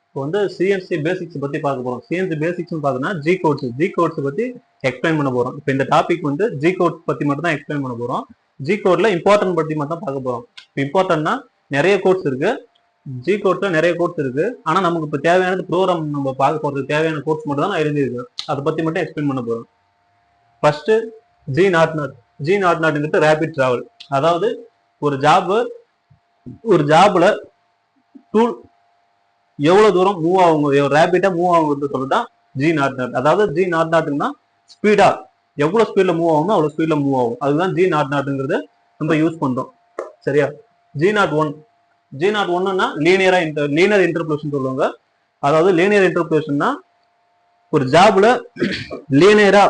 இப்போ வந்து CNC basics பத்தி பார்க்க போறோம். சிஎன்சி பேசிக்ஸ் பார்த்தோம்னா ஜி கோட்ஸ் பத்தி எக்ஸ்பிளைன் பண்ண போறோம். இப்போ இந்த டாபிக் வந்து ஜி கோட்ஸ் பத்தி மட்டும் தான் எக்ஸ்பிளைன் பண்ண போறோம். ஜி கோட்ல இம்பார்ட்டன்ட் பத்தி மட்டும் தான் பார்க்க போறோம். இம்பார்ட்டன்ட்னா நிறைய கோட்ஸ் இருக்கு, ஜி கோட்ல நிறைய கோட்ஸ் இருக்கு. ஆனா நமக்கு இப்போ தேவையானது ப்ரோக்ராம் நம்ம பார்க்க போறதுக்கு தேவையான கோட்ஸ் மட்டும் தான் நான் எழுதியிருக்கேன். அதை பத்தி மட்டும் எக்ஸ்பிளைன் பண்ண போறோம். ஃபர்ஸ்ட் ஜி நாட்ங்கிறது ரேபிட் டிராவல். அதாவது ஒரு ஜாப்ல டூல் எவ்வளவு தூரம் மூவ் ஆகுங்க, ரேபிட்டா மூவ் ஆகுங்கிறது சொல்லிதான் ஜி நாட். அதாவது ஜி நாட்னா ஸ்பீடா எவ்வளவு ஸ்பீட்ல மூவ் ஆகுமோ அவ்வளவு ஸ்பீட்ல மூவ் ஆகும். அதுதான் ஜி நாட்ங்கிறது நம்ம யூஸ் பண்றோம். சரியா? ஜி நாட் ஒன்னுன்னா லீனியர் இன்டர்போலேஷன் சொல்லுவாங்க. அதாவது லீனியர் இன்டர்போலேஷன்னா ஒரு ஜாப்ல லீனியரா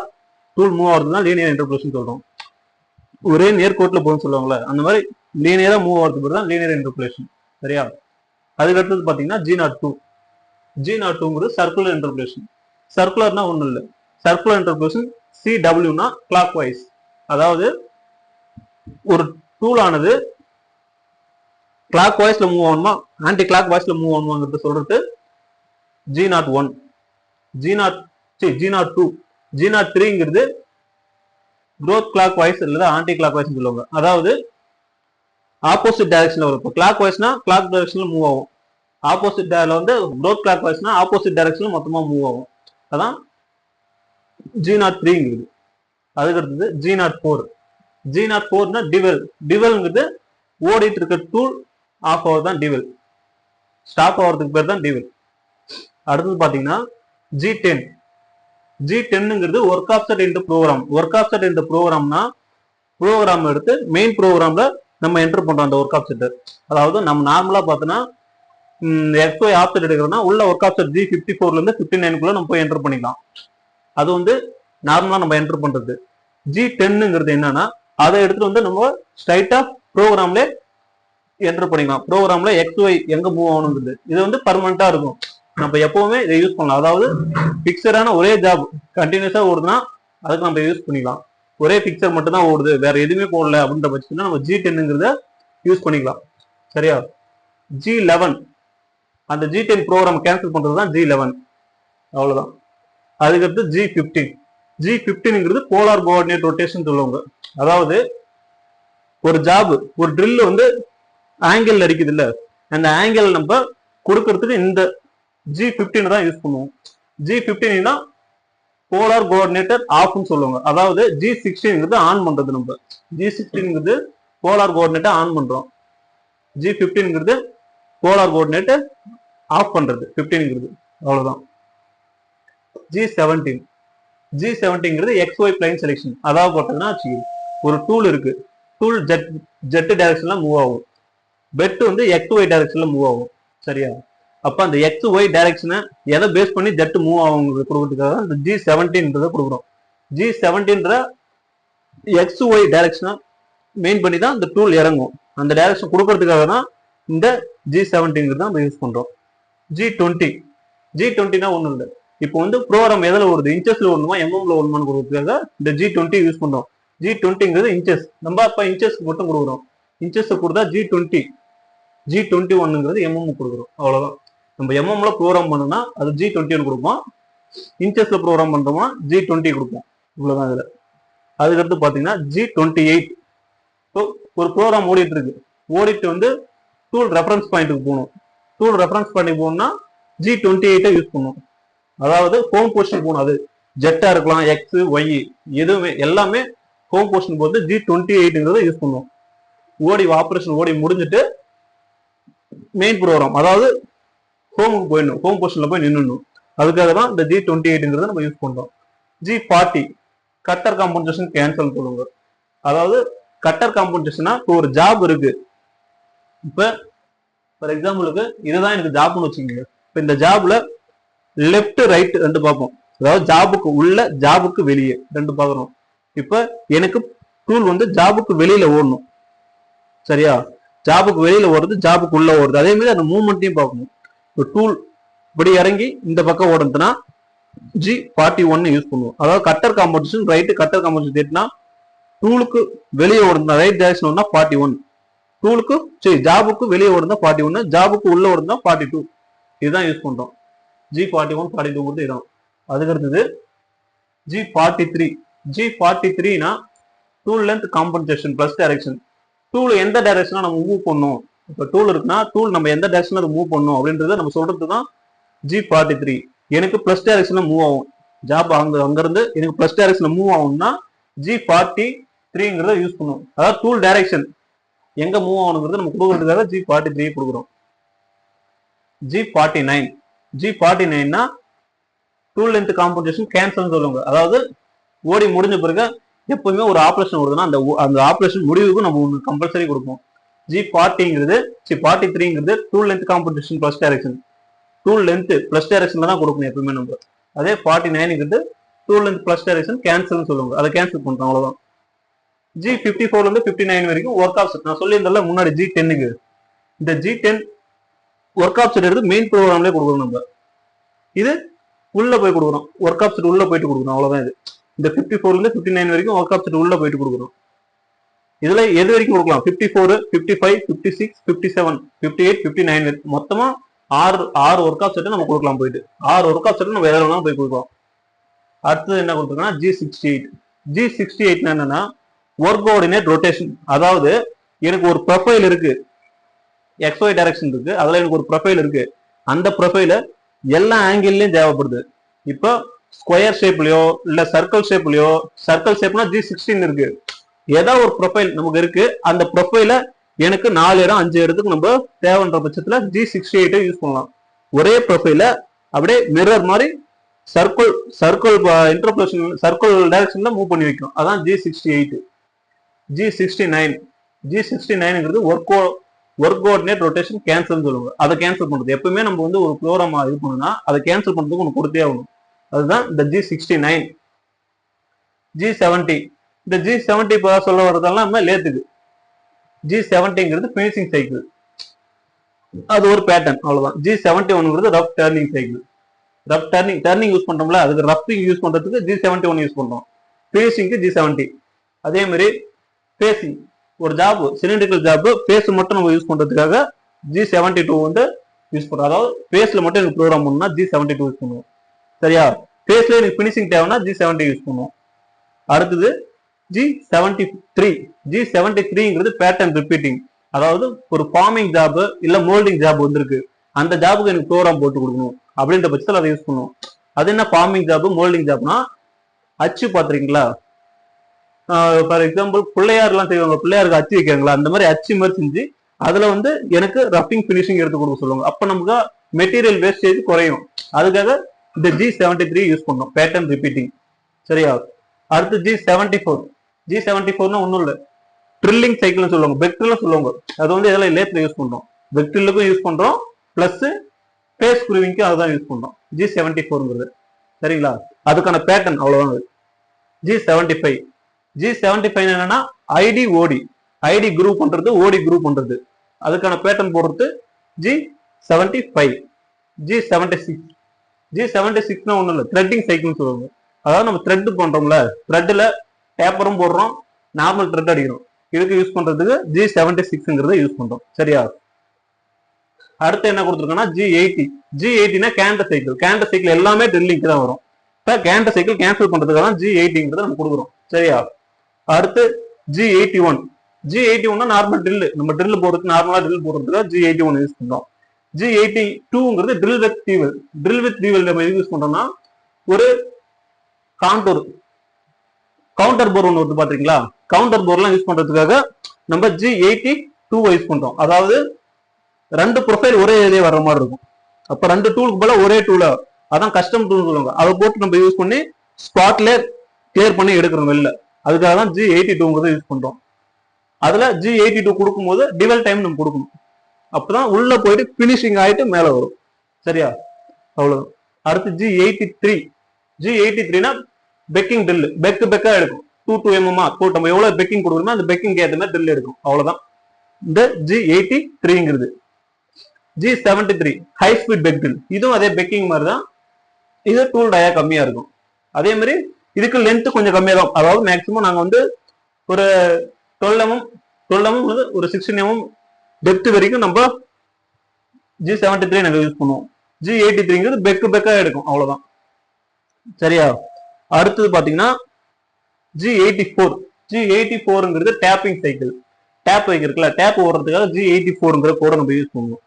டூல் மூவ் ஆகுறதுதான் லீனியர் இன்டர்போலேஷன் சொல்றோம். ஒரே நேர்கோட்டில் போகணும்னு சொல்லுவாங்களே, அந்த மாதிரி லீனியரா மூவ் ஆகிறது பேர் தான் லீனியர் இன்டர்போலேஷன். சரியா? அதுக்கு அடுத்தது பாத்தீங்கன்னா ஜி நாட் டூங்கிறது சர்க்குலர் இன்டர்போலேஷன். சர்க்குலர்னா ஒண்ணும் இல்லை, சர்க்குலர் இன்டர்போலேஷன் CWனா கிளாக் வைஸ். அதாவது ஒரு டூல் ஆனது கிளாக் வைஸ்ல மூவ் ஆகணுமா ஆன்டி கிளாக் வைஸ்ல மூவ் ஆகணுமாங்கிறது சொல்றது G naught 1. G naught 2. G naught 3ங்கிறது க்ரோத் கிளாக் வைஸ் இல்ல ஆன்டி கிளாக் வைஸ் சொல்லுவாங்க. அதாவது ஆப்போசிட் டைரக்ஷன்ல வரும். இப்போ கிளாக் வைஸ்னா கிளாக் டைரக்ஷன்ல மூவ் ஆகும். ஆப்போசிட் வந்து க்ரோத் கிளாக் வைஸ்னா ஆப்போசிட் டைரக்ஷன்ல மொத்தமா மூவ் ஆகும். அதான் ஜி நாட் 3ங்கிறது. அதுக்கு அடுத்தது ஜி நாட் 4. ஜி நாட் 4னா டிவெல்ங்கிறது ஓடிட்டு இருக்க டூல் ஆஃப் ஆவர் தான் டிவெல். ஸ்டாப் ஆகிறதுக்கு பேர் தான் டிவெல். அடுத்தது பாத்தீங்கன்னா G10ங்கிறது work offset into program. Work offset into ப்ரோக்ராம்னா ப்ரோக்ராம் எடுத்து மெயின் ப்ரோக்ராம்ல நம்ம என்டர் பண்றோம் அந்த ஒர்க் ஆஃப்செட். அதாவது நம்ம நார்மலா பார்த்தோன்னா XY ஆஃப்செட் எடுக்கிறோம்னா உள்ள ஒர்க் ஆஃப்செட் G54ல இருந்து 59க்குள்ள நம்ம போய் என்டர் பண்ணிக்கலாம். அது வந்து நார்மலா நம்ம என்டர் பண்றது. G10ங்கிறது என்னன்னா அதை எடுத்துட்டு வந்து நம்ம ஸ்ட்ரைட்டா ப்ரோக்ராம்ல என்டர் பண்ணிக்கலாம். ப்ரோக்ராம்ல XY எங்க மூவ் ஆகணுங்கிறது இது வந்து பர்மனண்டா இருக்கும். நம்ம எப்பவுமே இதை யூஸ் பண்ணலாம். அதாவது பிக்சரான ஒரே ஜாப் கண்டினியூஸா ஓடுதுன்னா அதுக்கு நம்ம யூஸ் பண்ணிக்கலாம். ஒரே பிக்சர் மட்டும் தான் ஓடுது, வேற எதுவுமே போடல அப்படின்ற பட்சத்துல நம்ம G10ங்கிறத யூஸ் பண்ணிக்கலாம். சரியா? G11 அந்த G10 ப்ரோக்ராம் கேன்சல் பண்றதுதான் G11. அவ்வளவுதான். அதுக்கடுத்து G15ங்கிறது போலார் கோஆர்டினேட் ரொட்டேஷன் சொல்லுவாங்க. அதாவது ஒரு ஜாப் ஒரு ட்ரில் வந்து ஆங்கிள் அடிக்குது இல்ல, அந்த ஆங்கிள் நம்ம கொடுக்கறதுக்கு இந்த G15 தான் யூஸ் பண்ணுவோம். G15 போலார் கோஆர்டினேட்டர் ஆஃப்னு சொல்லுவாங்க. அதாவது G16ங்கிறது ஆன் பண்றது. நம்ம G16ங்கிறது போலார் கோஆர்டினேட்டர் ஆன் பண்றோம். G15ங்கிறது போலார் கோஆர்டினேட்டர் ஆஃப் பண்றது 15ங்கிறது. அவ்வளவுதான். G17ங்கிறது XY பிளைன் செலெக்ஷன். அதாவது பார்த்தீங்கன்னா ஒரு டூல் இருக்கு, டூல் ஜெட் டைரக்ஷன்ல மூவ் ஆகும், பெட் வந்து XY டைரக்ஷன்ல மூவ் ஆகும். சரியா? அப்ப அந்த XY டைரக்ஷனை எதை பேஸ் பண்ணி ஜெட் மூவ் ஆகும் கொடுக்கறதுக்காக இந்த G17 கொடுக்குறோம். G17 XY டைரக்ஷனை மெயின் பண்ணி தான் இந்த டூல் இறங்கும். அந்த டைரக்ஷன் கொடுக்கறதுக்காக தான் இந்த G17 தான் நம்ம யூஸ் பண்றோம். G20னா ஒண்ணும் இல்லை. இப்போ வந்து ப்ரோக்ராம் எதில் ஓடுது, இன்ச்சஸ்ல ஓடணுமா எம்எம்ல ஓடணுமான்னு கொடுக்கறதுக்காக இந்த G20 யூஸ் பண்றோம். G20ங்கிறது இன்ச்சஸ். நம்ம அப்ப இன்ச்சஸ்க்கு மட்டும் கொடுக்குறோம். இன்ச்சஸ் கொடுத்தா G21ங்கிறது எம்எம் கொடுக்குறோம். அவ்வளவுதான். நம்ம எம்எம்ல ப்ரோக்ராம் பண்ணோம்னா அது G21 கொடுப்போம். இன்ச்சஸ்ல ப்ரோக்ராம் பண்றோம்னா G20 கொடுப்போம். இவ்வளவுதான் இதுல. அதுக்கடுத்து பாத்தீங்கன்னா G28. ஒரு ப்ரோக்ராம் ஓடிட்டு இருக்கு, ஓடிட்டு வந்து டூல் ரெஃபரன்ஸ் பாயிண்ட்டுக்கு போகணும். டூல் ரெஃபரன்ஸ் பாயிண்ட் போகணும்னா G28 யூஸ் பண்ணும். அதாவது ஹோம் பொசிஷன் போகணும். அது ஜெட்டா இருக்கலாம், எக்ஸ் ஒய் எதுவுமே எல்லாமே ஹோம் பொசிஷன் போது G28ங்கிறத யூஸ் பண்ணுவோம். ஆபரேஷன் ஓடி முடிஞ்சிட்டு மெயின் ப்ரோக்ராம் அதாவது ஹோமுக்கு போயிடணும், ஹோம் பொசிஷன்ல போய் நின்னுடணும். அதுக்காக தான் இந்த G28ங்கிறத நம்ம யூஸ் பண்றோம். G40 கட்டர் காம்பன்சேஷன் கேன்சல் சொல்லுவாங்க. அதாவது கட்டர் காம்பன்சேஷனா இப்போ ஒரு ஜாப் இருக்கு. இப்ப ஃபார் எக்ஸாம்பிளுக்கு இதுதான் எனக்கு ஜாப்னு வச்சுக்கோங்க. இப்ப இந்த ஜாப்ல லெப்ட் ரைட் ரெண்டு பார்ப்போம். அதாவது ஜாபுக்கு உள்ள ஜாபுக்கு வெளியே ரெண்டு பார்க்கணும். இப்ப எனக்கு டூல் வந்து ஜாபுக்கு வெளியில ஓடணும். சரியா? ஜாபுக்கு வெளியில ஓடுறது, ஜாபுக்கு உள்ள ஓடுது. அதே மாதிரி அந்த மூவ்மெண்ட்டையும் பார்க்கணும். இப்போ டூல் இப்படி இறங்கி இந்த பக்கம் ஓடுதுன்னா G41 யூஸ் பண்ணுவோம். அதாவது cutter compensation right, cutter compensation டூலுக்கு வெளியே ஓடுனா ரைட் டைரக்ஷன் 41, டூலுக்கு ஜாபுக்கு வெளியே வருந்தா 41, ஜாபுக்கு உள்ள வருந்தா 42. இதுதான் யூஸ் பண்றோம். G41 42 இதான். அதுக்கு அடுத்தது G43. G43னா tool length compensation plus direction. Tool எந்த டைரக்ஷனா நம்ம மூவ் பண்ணணும், இப்போ டூல் இருக்குன்னா டூல் நம்ம எந்த டைரக்ஷன்ல அதை மூவ் பண்ணணும் அப்படின்றத நம்ம சொல்றது தான் G43. எனக்கு பிளஸ் டைரக்ஷன்ல மூவ் ஆகும் ஜாப், அங்கிருந்து எனக்கு பிளஸ் டைரக்ஷன்ல மூவ் ஆகும்னா G43ங்கிறத யூஸ் பண்ணுவோம். அதாவது டூல் டைரக்ஷன் எங்க மூவ் ஆகணுங்கிறது நம்ம கொடுக்கறதுக்காக G43 கொடுக்குறோம். G49. G49னா டூல் லென்த் காம்பன்சேஷன் கேன்சல் சொல்லுவாங்க. அதாவது ஓடி முடிஞ்ச பிறகு எப்பவுமே ஒரு ஆப்ரேஷன் வருதுன்னா அந்த ஆப்ரேஷன் முடிவுக்கு நம்ம ஒன்று கம்பல்சரி கொடுப்போம். G43ங்கிறது tool length compensation plus direction. Tool length plus டைரக்ஷன்ல தான் கொடுக்கணும் எப்பவுமே நம்ம. அதே 49ங்கிறது tool length plus direction cancel சொல்லுவாங்க. அதை கேன்சல் பண்றோம், அவ்வளவுதான். G54 இருந்து 59 வரைக்கும் ஒர்க் ஆஃப் செட். நான் சொல்லியிருந்தேன்ல முன்னாடி G10க்கு. இந்த G10 ஒர்க் ஆஃப் செட் எடுத்து மெயின் ப்ரோக்ராம்லேயே கொடுக்குறோம் நம்ம. இது உள்ள போய் கொடுக்குறோம், ஒர்க் ஆஃப் செட் உள்ள போயிட்டு கொடுக்குறோம், அவ்வளவுதான். இது இந்த 54 இருந்து 59 வரைக்கும் ஒர்க் ஆஃப் செட் உள்ள போயிட்டு கொடுக்குறோம். இதுல எது வரைக்கும் கொடுக்கலாம்? 54, 55, 56, 57, 58, 59 மொத்தமா ஆறு ஒர்க் ஆஃப் செட்டை நம்ம கொடுக்கலாம். போயிட்டு 6 ஒர்க் ஆஃப் செட்டை நம்ம எதாவது வேணாலும் போய் கொடுக்கலாம். அடுத்தது என்ன கொடுத்துருக்கோம்னா G68. G68 என்னன்னா ஒர்க் கோஆர்டினேட் ரொட்டேஷன். அதாவது எனக்கு ஒரு ப்ரொஃபைல் இருக்கு, XY டைரக்ஷன் இருக்கு, அதுல எனக்கு ஒரு ப்ரொஃபைல் இருக்கு. அந்த ப்ரொஃபைல எல்லா ஆங்கிள்லயும் தேவைப்படுது. இப்போ ஸ்கொயர் ஷேப்லயோ இல்ல சர்க்கிள் ஷேப்லயோ, சர்க்கிள் ஷேப்னா G16 இருக்கு. ஏதாவது ஒரு ப்ரொஃபைல் நமக்கு இருக்கு, அந்த ப்ரொஃபைல எனக்கு 4 இடம் 5 இடத்துக்கு நம்ம தேவைன்ற பட்சத்துல G68 யூஸ் பண்ணலாம். ஒரே ப்ரொஃபைல அப்படியே மிரர் மாதிரி சர்க்கிள் இன்டர்போலேஷன் சர்க்கிள் டைரக்ஷன்ல மூவ் பண்ணி வைக்கும். அதான் G68. G69ங்கிறது ஒர்க் கோஆர்டினேட் ரொட்டேஷன் கேன்சல் சொல்லுவாங்க. அதை கேன்சல் பண்றது எப்பவுமே நம்ம வந்து ஒரு ப்ரோக்ராம் இது பண்ணணும்னா அதை கேன்சல் பண்றதுக்கு ஒன்று கொடுத்தே ஆகணும். அதுதான் இந்த G69. G70. இந்த G70 சொல்ல வர்றதெல்லாம் லேத்துக்கு. G70ங்கிறது பினிஷிங் சைக்கிள், அது ஒரு பேட்டர்ன், அவ்வளவுதான். G71ங்கிறது rough turning cycle. Rough turning use பண்றோம்ல, அதுக்கு ரஃபிங் யூஸ் பண்றதுக்கு G71 யூஸ் பண்றோம். பினிஷிங்க்கு G70. அதே மாதிரி பேசிங், ஒரு ஜாப் சிலிண்ட்ரிக்கல் ஜாப் பேஸ் மட்டும் நம்ம யூஸ் பண்றதுக்காக G72 வந்து யூஸ் பண்றோம். அதாவது பேஸ்ல மட்டும் எனக்கு ப்ரோக்ராம் பண்ணணும்னா G72 யூஸ் பண்ணுவோம். சரியா? பேஸ்ல எனக்கு பினிஷிங் தேவைன்னா G70 யூஸ் பண்ணுவோம். அடுத்தது G73. G73ங்கிறது பேட்டர்ன் ரிப்பீட்டிங். அதாவது ஒரு ஃபார்மிங் ஜாப் இல்ல மோல்டிங் ஜாப் வந்திருக்கு, அந்த ஜாபுக்கு எனக்கு ப்ரோக்ராம் போட்டு கொடுக்கணும் அப்படின்ற பட்சத்தில் அதை யூஸ் பண்ணுவோம். அது என்ன ஃபார்மிங் ஜாப் மோல்டிங் ஜாப்னா, அச்சு பார்த்துருக்கீங்களா? ஃபார் எக்ஸாம்பிள் பிள்ளையார்லாம் செய்வாங்க, பிள்ளையாருக்கு அச்சு வைக்கிறாங்களா, அந்த மாதிரி அச்சு மாதிரி செஞ்சு அதுல வந்து எனக்கு ரஃபிங் பினிஷிங் எடுத்து கொடுக்க சொல்லுவாங்க. அப்ப நமக்கு மெட்டீரியல் வேஸ்டேஜ் குறையும். அதுக்காக இந்த G73 யூஸ் பண்ணோம், பேட்டர்ன் ரிப்பீட்டிங். சரியா? அடுத்து G74. G74னா ஒன்றும் இல்லை, ட்ரில்லிங் சைக்கிள்னு சொல்லுவாங்க, பெக்ட்ரில்னு சொல்லுவாங்க. அது வந்து இதெல்லாம் லேத்ல யூஸ் பண்றோம், பெக்ட்ரிலுக்கும் யூஸ் பண்றோம், பிளஸ் பேஸ் குருவிங்க்கும் அதுதான் யூஸ் பண்றோம் G74ங்கிறது. சரிங்களா? அதுக்கான பேட்டர்ன் அவ்வளவுதான். G75. G75 என்னன்னா ஐடி ஓடி, ஐடி குரூப் பண்றது, ஓடி குரூப் பண்றது, அதுக்கான பேட்டர்ன் போடுறது G75. G76. G76னா ஒண்ணும் இல்லை, த்ரெட்டிங் சைக்கிள்னு சொல்லுவாங்க. அதாவது நம்ம த்ரெட் பண்றோம்ல, த்ரெட்ல பேப்பரும் போடுறோம், நார்மல் த்ரெட் அடிக்கிறோம், இதுக்கு யூஸ் பண்றதுக்கு G76ங்கிறத யூஸ் பண்றோம். சரியா? அடுத்து என்ன கொடுத்துருக்கோம்னா G80. G80னா கேண்டர் சைக்கிள். கேண்டர் சைக்கிள் எல்லாமே ட்ரில்லிங்க்கு தான் வரும். இப்ப கேண்டர் சைக்கிள் கேன்சல் பண்றதுக்காக தான் G80ங்கிறத நம்ம கொடுக்குறோம். சரியா? அடுத்து G81. G81னா நார்மல் ட்ரில், நம்ம ட்ரில் போடுறதுக்கு நார்மலா ட்ரில் போடுறதுக்காக G81 யூஸ் பண்றோம். G82ங்கிறது ட்ரில் வித் டீவல். ட்ரில் வித் டீவல் நம்ம எது யூஸ் பண்றோம்னா, ஒரு கவுண்டர் போர் ஒன்று வருது பாத்தீங்களா, கவுண்டர் போர்லாம் யூஸ் பண்றதுக்காக நம்ம G82 யூஸ் பண்றோம். அதாவது 2 ப்ரொஃபைல் ஒரே ஏரியா வர்ற மாதிரி இருக்கும். அப்ப 2 டூலுக்கு போல ஒரே டூல, அதான் கஸ்டம் டூல் சொல்லுவாங்க, அதை போட்டு நம்ம யூஸ் பண்ணி ஸ்பாட்ல கிளியர் பண்ணி எடுக்கிறோம் வெளில. அதுக்காக தான் G82ங்கிறத யூஸ் பண்றோம். அதுல G82 கொடுக்கும்போது டிவல் டைம் நம்ம கொடுக்கணும், அப்பதான் உள்ள போயிட்டு பினிஷிங் ஆயிட்டு மேல வரும். சரியா? அவ்வளவு. அடுத்து G83. G83னா பெக்கிங் ட்ரில், பெக்கா எடுக்கும். 2 mm நம்ம எவ்வளவு பெக்கிங் கொடுக்குறோமோ அந்த பெக்கிங் ஏற்ற மாதிரி ட்ரில் எடுக்கும், அவ்வளவுதான் இந்த G83ங்கிறது. G73 ஹை ஸ்பீட் பெக் ட்ரில். இதுவும் அதே பெக்கிங் மாதிரி தான், இது டூல் டயா கம்மியா இருக்கும். அதே மாதிரி இதுக்கு லென்த் கொஞ்சம் கம்மியா தான். அதாவது மேக்சிமம் நாங்க வந்து ஒரு 12 mm 12 mm வந்து ஒரு 16 mm டெப்த் வரைக்கும் நம்ம G73 நாங்க யூஸ் பண்ணுவோம். G83ங்கிறது பெக்கா எடுக்கும், அவ்வளவுதான். சரியா? அடுத்தது பாத்தீங்கன்னா G84ங்கிறது டேப்பிங் சைக்கிள். டேப் வைக்கிறதுல டேப் ஓடுறதுக்காக G84ங்கிற கோட நம்ம யூஸ் பண்ணுவோம்.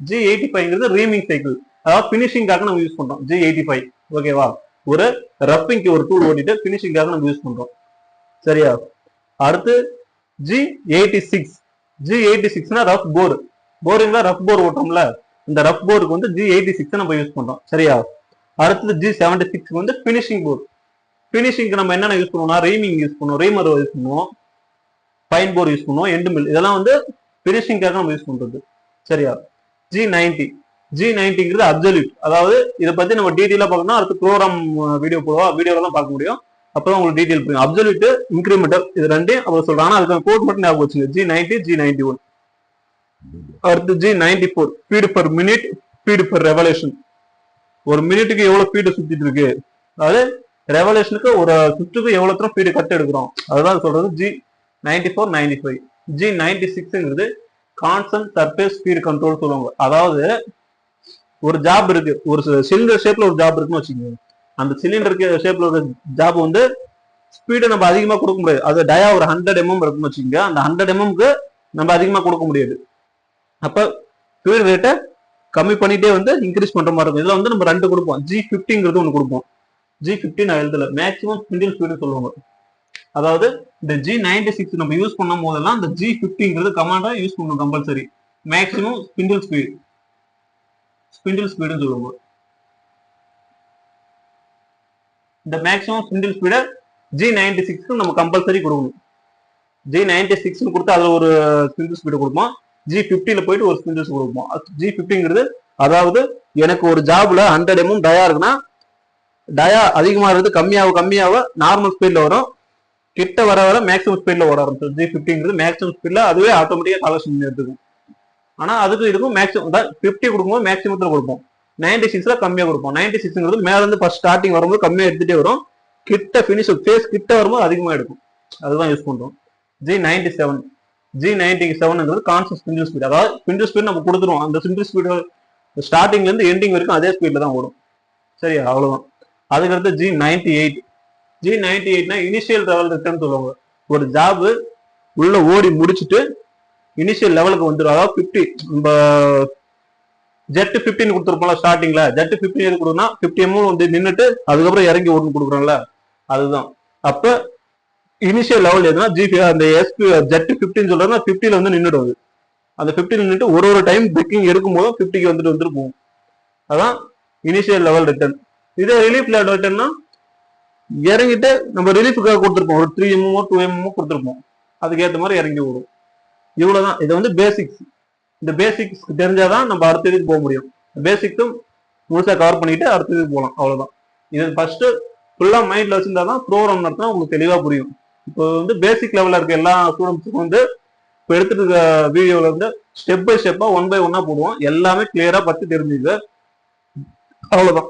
G85ங்கிறது ரீமிங் சைக்கிள், அதாவது பினிஷிங்காக நம்ம யூஸ் பண்றோம். G85 ஓகேவா? ஒரு ரப்பிங்க்கு ஒரு டூல் ஓடிட்டு பினிஷிங்காக நம்ம யூஸ் பண்றோம். சரியா? அடுத்து G86னா ரஃப் போர். போரிங்ல ரஃப் போர் ஓட்டுறோம்ல, இந்த ரஃப் போருக்கு வந்து G86 நம்ம யூஸ் பண்றோம். சரியா? அடுத்தது G76 வந்து பினிஷிங் போர். பினிஷிங்க்கு நம்ம என்னென்ன யூஸ் பண்ணுவோம்னா ரீமிங் யூஸ் பண்ணுவோம், ரீமர் யூஸ் பண்ணுவோம், பைன் போர் யூஸ் பண்ணுவோம், எண்டு மில், இதெல்லாம் வந்து பினிஷிங்காக நம்ம யூஸ் பண்றது. சரியா? G90ங்கிறது அப்சல்யூட். அதாவது இதை பத்தி நம்ம டீட்டெயிலா பார்க்கணும்னா அடுத்து ப்ரோக்ராம் வீடியோ போடுவோம், வீடியோல தான் பார்க்க முடியும். அப்பதான் உங்களுக்கு டீட்டெயில் புரியும். அப்சல்யூட், இன்கிரிமெண்டல், இது ரெண்டையும் அவர் சொல்றாங்க. ஆனா அதுக்கு கோட் மட்டும் ஞாபகம் வச்சுங்க. G90, G91. அடுத்து G94 feed per minute, feed per revolution. ஒரு மினிட்டுக்கு எவ்வளவு ஃபீட் சுத்திட்டு இருக்கு, அதாவது ரெவல்யூஷனுக்கு ஒரு சுற்றுக்கு எவ்வளவு ஃபீட் கட் எடுக்கிறோம், அதுதான் சொல்றது G94, 95. G96ங்கிறது கான்ஸ்டன்ட் சர்ஃபேஸ் ஸ்பீட் கண்ட்ரோல் சொல்லுவாங்க. அதாவது ஒரு ஜாப் இருக்கு, ஒரு சிலிண்டர் ஷேப்ல ஒரு ஜாப் இருக்குன்னு வச்சுக்கோங்க. அந்த சிலிண்டர் ஷேப்ல ஒரு ஜாப் வந்து ஸ்பீடை நம்ம அதிகமா கொடுக்க முடியாது. அது டயா ஒரு 100 mm இருக்குன்னு வச்சுக்கோங்க. அந்த 100 mmக்கு நம்ம அதிகமா கொடுக்க முடியாது. அப்ப ஸ்பீட் ரேட்டை கம்மி பண்ணிட்டே வந்து இன்க்ரீஸ் பண்ற மாதிரி இருக்கும். இதுல வந்து நம்ம 2 கொடுப்போம். G50ங்கிறது ஒன்று கொடுப்போம். G50 நான் எழுதல, மேக்ஸிமம் ஸ்பிண்டில் ஸ்பீடு சொல்லுவாங்க. அதாவது இந்த G96 நம்ம யூஸ் பண்ணும் போதெல்லாம் இந்த G50ங்கிறது கமாண்டா யூஸ் பண்ணணும் கம்பல்சரி. மேக்ஸிமம் ஸ்பிண்டில் ஸ்பீடுன்னு சொல்லுவாங்க. இந்த மேக்ஸிமம் ஸ்பிண்டில் ஸ்பீடை G96க்கு நம்ம கம்பல்சரி கொடுக்கணும். G96 கொடுத்து அதுல ஒரு ஸ்பிண்டில் ஸ்பீடு கொடுப்போம். G50ல போயிட்டு ஒரு ஸ்பிண்டில் ஸ்பீடு கொடுப்போம். G50ங்கிறது அதாவது எனக்கு ஒரு ஜாப்ல 100 mm டயா இருக்குன்னா டயா அதிகமாகிறது கம்மியாக நார்மல் ஸ்பீட்ல வரும். கிட்ட வர மேக்ஸிமம் ஸ்பீட்ல ஓட ஆரம்பிச்சிடும். G50ங்கிறது மேக்ஸிமம் ஸ்பீட்ல அதுவே ஆட்டோமேட்டிக்கா கலெக்ஷன் பண்ணி எடுத்துக்கும். ஆனா அதுக்கு இதுக்கும் மேக்ஸிமம் 50 கொடுக்கும்போது மேக்ஸிமத்துல கொடுப்போம். 96ல கம்மியா கொடுப்போம். 96ங்கிறது மேல இருந்து ஃபர்ஸ்ட் ஸ்டார்டிங் வரும்போது கம்மியா எடுத்துட்டே வரும். கிட்ட பினிஷ் ஃபேஸ் கிட்ட வரும்போது அதிகமா எடுக்கும். அதுதான் யூஸ் பண்றோம். G97ங்கிறது கான்ஸ்டன்ட் ஸ்பிண்டில் ஸ்பீட். அதாவது ஸ்பிண்டில் ஸ்பீட் நம்ம கொடுத்துருவோம். அந்த ஸ்பிண்டில் ஸ்பீடு ஸ்டார்டிங்ல இருந்து எண்டிங் வரைக்கும் அதே ஸ்பீட்ல தான் ஓடும். சரியா? அவ்வளவுதான். அதுக்கடுத்து G98னா இனிஷியல் லெவல் ரிட்டர்ன் சொல்லுவாங்க. ஒரு ஜாப் உள்ள ஓடி முடிச்சுட்டு இனிஷியல் லெவலுக்கு வந்துடும். அதாவது 50 நம்ம ஜெட் 15 கொடுத்துருப்போம்ல ஸ்டார்டிங்ல, ஜெட் 15 எது கொடுக்குன்னா 50 mm வந்து நின்றுட்டு அதுக்கப்புறம் இறங்கி ஓடுன்னு கொடுக்குறோம்ல, அதுதான். அப்ப இனிஷியல் லெவல் எதுனா அந்த ஜெட் 15 சொல்றதுன்னா 50ல வந்து நின்றுடும். அந்த 50 நின்றுட்டு ஒரு டைம் பிரேக்கிங் எடுக்கும் போதும் 50க்கு வந்துட்டு போகும். அதான் இனிஷியல் லெவல் ரிட்டர்ன். இதே ரிலீஃப் லெவல் ரிட்டர்ன்னா இறங்கிட்டு நம்ம ரிலீஃபுக்காக கொடுத்துருப்போம், ஒரு 3 mm 2 mm கொடுத்துருப்போம், அதுக்கேற்ற மாதிரி இறங்கி ஓடும். இவ்வளவுதான். இது வந்து பேசிக்ஸ். இந்த பேசிக்ஸ் தெரிஞ்சாதான் நம்ம அடுத்த இதுக்கு போக முடியும். பேசிக்ஸும் முழுசா கவர் பண்ணிட்டு அடுத்த இதுக்கு போகலாம். அவ்வளவுதான். இது ஃபர்ஸ்ட் ஃபுல்லா மைண்ட்ல வச்சிருந்தாதான் ப்ரோக்ராம் நடத்தினா உங்களுக்கு தெளிவா புரியும். இப்போ வந்து பேசிக் லெவல்ல இருக்க எல்லா ஸ்டூடெண்ட்ஸுக்கும் வந்து இப்போ எடுத்துட்டு இருக்க வீடியோல வந்து ஸ்டெப் பை ஸ்டெப்பா 1 by 1 போடுவோம். எல்லாமே கிளியரா பத்தி தெரிஞ்சுது. அவ்வளவுதான்.